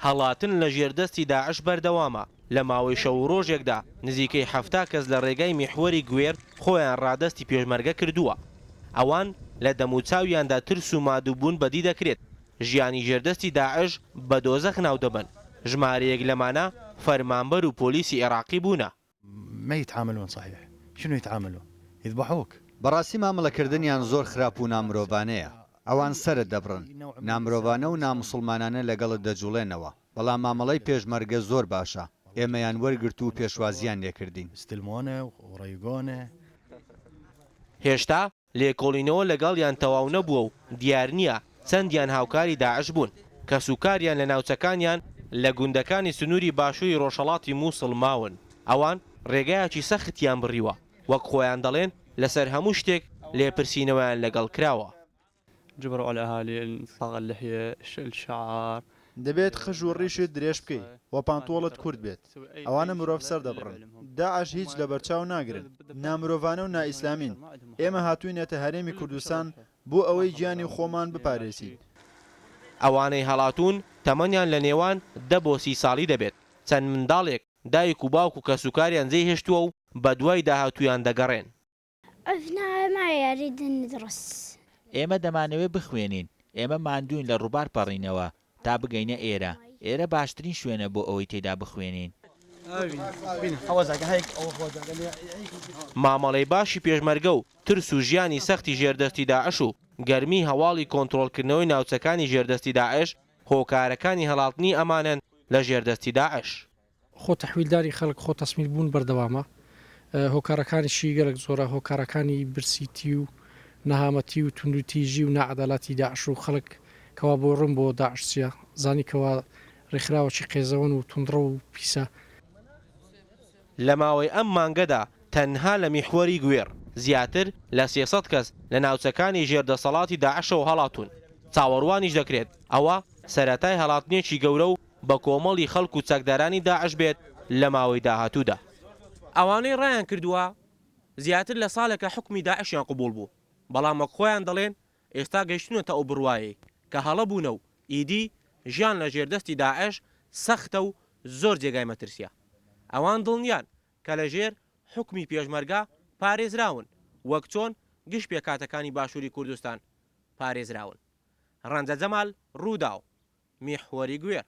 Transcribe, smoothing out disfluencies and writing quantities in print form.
هەڵاتن لە ژێردەستی داعش بەردەوامە. لە ماوەی شەو و ڕۆژێکدا نزیکەی 7 کەس لە ڕێگای میحوەری گوێر خۆیان ڕادەستی پێشمەرگە کردووە. ئەوان لە دەموچاویاندا ترس و مادووبوون بەدی دەکرێت. ژیانی ژێردەستی داعش بە دۆزەخ ناو دەبن. ژمارەیەک لەمانە فەرمانبەر و پۆلیسی عێراقی بوونە. ما يتعاملون صحيح. شنو يتعاملون؟ يذبحوك. بەڕاستی مامەڵەکردنیان زۆر خراپ و نامرۆڤانەیە. ئەوان سرت دەبڕن. نامرۆڤانە و نامسڵمانانە لەگەڵت دەجوڵێنەوە. بەڵام مامەڵەی پێشمەرگە زۆر باشە. ئێمەیان وەرگرت و پێشوازیان لێکردین. هێشتا لێکۆڵینەوە لەگەڵیان تەواو نەبووە و دیار نییە چەندیان هاوکاری داعش بوون کە سوکاریان لە ناوچەکانیان لە گوندەکانی سنووری باشووری ڕۆژهەڵاتی مووسڵ ماون. ئەوان ڕێگایەکی سەختیان بڕیوە، وەک خۆیان دەڵێن لەسەر هەموو شتێک لێپرسینەوەیان لەگەڵ کراوە. جبروا على الأهالي صاغ اللحية الشعار دەبێت خژ و ڕیشت درێژ بکەیت و پانتۆڵت کورت بێت. ئەوانە مرۆڤ سەر دەبڕن. داعش هیچ لە بەرچاو ناگرن. نامرۆڤانە و نائیسلامین. ئێمە هاتووینەتە هەرێمی کوردستان بۆ ئەوەی گیانی خۆمان بپارێزین. ئەوانەی هەڵاتون تەمەنیان لە نێوان 10 بۆ 30 ساڵی دەبێت. چەند منداڵێک دایک و باوک و کە سوکاریان جێی هێشتووە و بە دوای داهاتویان دەگەڕێن. ئێمە دەمانەوێت بخوێنین. ئێمە ماندوین لە ڕووبار پەڕینەوە تا بگەینە ئێرە. ئێرە باشترین شوێنە بۆ ئەوەی تێدا بخوێنین. مامەڵەی باشی پێشمەرگە و ترس و ژیانی سەختی ژێردەستی داعش و گەرمی هەواڵی کۆنتڕۆڵکردنەوەی ناوچەکانی ژێردەستی داعش هۆکارەکانی هەڵاتنی ئەمانن لە ژێردەستی داعش. خۆ تەحویلداری خەڵک خۆ تەسمیل بوون بەردەوامە. هۆکارەکانیشی گەلک زۆرە، هۆکارەکانی برسیتی و نەهامەتی و توندوتیژی و نەعەداڵەتی داعش و خەڵک کەوا بۆ ڕوون بۆ داعشچیە زانی کەوا ڕێکخراوەکی قێزەوەن و توندڕە و پیسە. لە ماوەی ئەم مانگەدا تەنها لە میحوەری گوێر زیاتر لە 300 کەس لە ناوچەکانی ژێردەسەڵاتی داعشەوە هەڵاتون. چاوەڕوانیش دەکرێت ئەوە سەرەتای هەڵاتنێکی گەورە و بە کۆمەڵی خەڵک و چەکدارانی داعش بێت لە ماوەی داهاتوودا. ئەوانەی ڕایان کردووە زیاتر لە ساڵێکە حکمی داعشیان قبول بوو، بەڵام وەک خۆیان دەڵێن ئێستا گەیشتونەتە ئەو بڕوایەی کە هەڵەبوونە و ئیدی ژیان لە ژێردەستی داعش سەختە و زۆر جێگای مەترسیە. ئەوان دڵنیان کە لە ژێر حکمی پێشمەرگە پارێزراون وەک چۆن گشت پێکاتەکانی باشووری کوردستان پارێزراون. ڕەنجە جەمال ڕووداو، میحوەری گوێر.